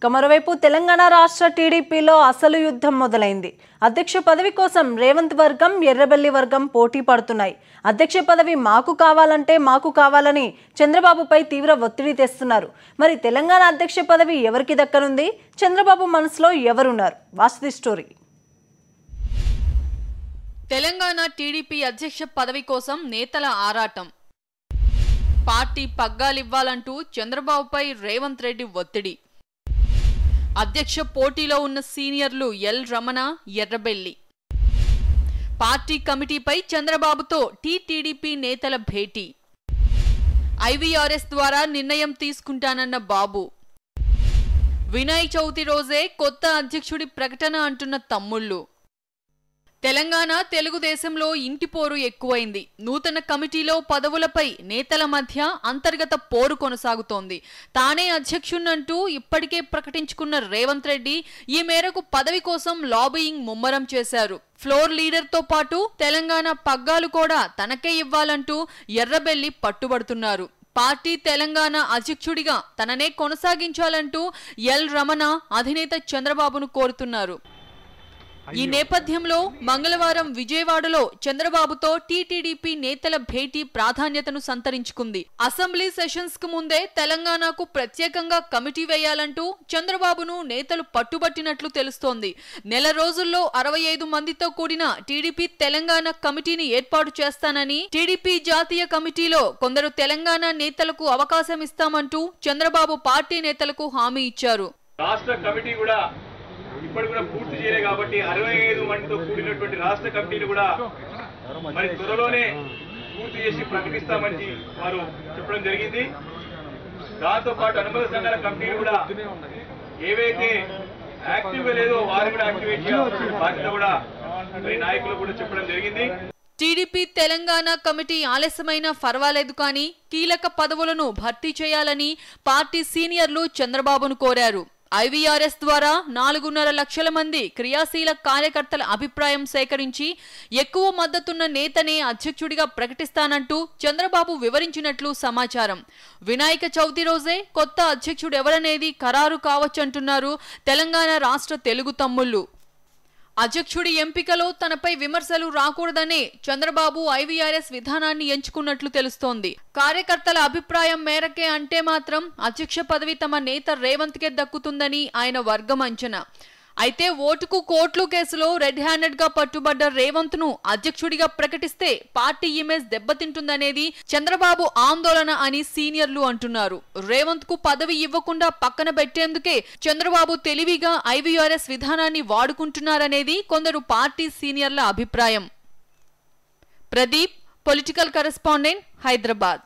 మరోవైపు తెలంగాణ రాష్ట్ర టీడీపీలో అసలు యుద్ధం మొదలైంది. అధ్యక్ష పదవి కోసం రేవంత్ వర్గం, ఎర్రబెల్లి వర్గం పోటీ పడుతున్నాయి. అధ్యక్ష పదవి మాకు కావాలని చంద్రబాబుపై తీవ్ర ఒత్తిడి తెస్తున్నారు. మరి తెలంగాణ అధ్యక్ష పదవి ఎవరికి దక్కనుంది? చంద్రబాబు మనసులో ఎవరున్నారు? వాస్తవ స్టోరీ. తెలంగాణ టీడీపీ అధ్యక్ష పదవి కోసం నేతల ఆరాటం. పార్టీ పగ్గాలివ్వాలంటూ చంద్రబాబుపై రేవంత్ రెడ్డి ఒత్తిడి. అధ్యక్ష పోటీలో ఉన్న సీనియర్లు ఎల్ రమణ, ఎర్రబెల్లి. పార్టీ కమిటీపై చంద్రబాబుతో టీడీపీ నేతల భేటీ. ఐవీఆర్ఎస్ ద్వారా నిర్ణయం తీసుకుంటానన్న బాబు. వినాయక చవితి రోజే కొత్త అధ్యక్షుడి ప్రకటన అంటున్న తమ్ముళ్ళు. తెలంగాణ తెలుగుదేశంలో ఇంటిపోరు ఎక్కువైంది. నూతన కమిటీలో పదవులపై నేతల మధ్య అంతర్గత పోరు కొనసాగుతోంది. తానే అధ్యక్షున్నంటూ ఇప్పటికే ప్రకటించుకున్న రేవంత్ రెడ్డి ఈ మేరకు పదవి కోసం లాబియింగ్ ముమ్మరం చేశారు. ఫ్లోర్ లీడర్తో పాటు తెలంగాణ పగ్గాలు కూడా తనకే ఇవ్వాలంటూ ఎర్రబెల్లి పట్టుబడుతున్నారు. పార్టీ తెలంగాణ అధ్యక్షుడిగా తననే కొనసాగించాలంటూ ఎల్ రమణ అధినేత చంద్రబాబును కోరుతున్నారు. ఈ నేపథ్యంలో మంగళవారం విజయవాడలో చంద్రబాబుతో టీడీపీ నేతల భేటీ ప్రాధాన్యతను సంతరించుకుంది. అసెంబ్లీ సెషన్స్ కు ముందే తెలంగాణకు ప్రత్యేకంగా కమిటీ వేయాలంటూ చంద్రబాబును నేతలు పట్టుబట్టినట్లు తెలుస్తోంది. నెల రోజుల్లో 65 మందితో కూడిన టీడీపీ తెలంగాణ కమిటీని ఏర్పాటు చేస్తానని, టీడీపీ జాతీయ కమిటీలో కొందరు తెలంగాణ నేతలకు అవకాశం ఇస్తామంటూ చంద్రబాబు పార్టీ నేతలకు హామీ ఇచ్చారు. రాష్ట్ర కమిటీ కూడా ఇప్పటి కూడా పూర్తి చేయలే కాబట్టి 65 మందితో కూడినటువంటి రాష్ట్ర కమిటీని కూడా మరి త్వరలోనే పూర్తి చేసి ప్రకటిస్తామని వారు చెప్పడం జరిగింది. దాంతో పాటు అనుబంధ సంఘాల కమిటీలు కూడా ఏవైతే యాక్టివ్ లేదో వారు కూడా యాక్టివేట్ చేయాల్సిన బాధ్యత కూడా మరి నాయకులు కూడా చెప్పడం జరిగింది. టీడీపీ తెలంగాణ కమిటీ ఆలస్యమైనా పర్వాలేదు కానీ కీలక పదవులను భర్తీ చేయాలని పార్టీ సీనియర్లు చంద్రబాబును కోరారు. ఐవీఆర్ఎస్ ద్వారా 4.5 లక్షల మంది క్రియాశీల కార్యకర్తల అభిప్రాయం సేకరించి ఎక్కువ మద్దతున్న నేతనే అధ్యక్షుడిగా ప్రకటిస్తానంటూ చంద్రబాబు వివరించినట్లు సమాచారం. వినాయక చవితి రోజే కొత్త అధ్యక్షుడు ఎవరనేది ఖరారు కావచ్చంటున్నారు తెలంగాణ రాష్ట్ర తెలుగు తమ్ముళ్ళు. అధ్యక్షుడి ఎంపికలో తనపై విమర్శలు రాకూడదనే చంద్రబాబు ఐవీఆర్ఎస్ విధానాన్ని ఎంచుకున్నట్లు తెలుస్తోంది. కార్యకర్తల అభిప్రాయం మేరకే అంటే మాత్రం అధ్యక్ష పదవి తమ నేత రేవంత్ కే దక్కుతుందని ఆయన వర్గం అంచనా. అయితే ఓటుకు కోట్లు కేసులో రెడ్ హ్యాండెడ్ గా పట్టుబడ్డ రేవంత్ ను అధ్యక్షుడిగా ప్రకటిస్తే పార్టీ ఇమేజ్ దెబ్బతింటుందనేది చంద్రబాబు ఆందోళన అని సీనియర్లు అంటున్నారు. రేవంత్ కు పదవి ఇవ్వకుండా పక్కన పెట్టేందుకే చంద్రబాబు తెలివిగా ఐవీఆర్ఎస్ విధానాన్ని వాడుకుంటున్నారనేది కొందరు పార్టీ సీనియర్ల అభిప్రాయం. Pradeep, political correspondent, Hyderabad.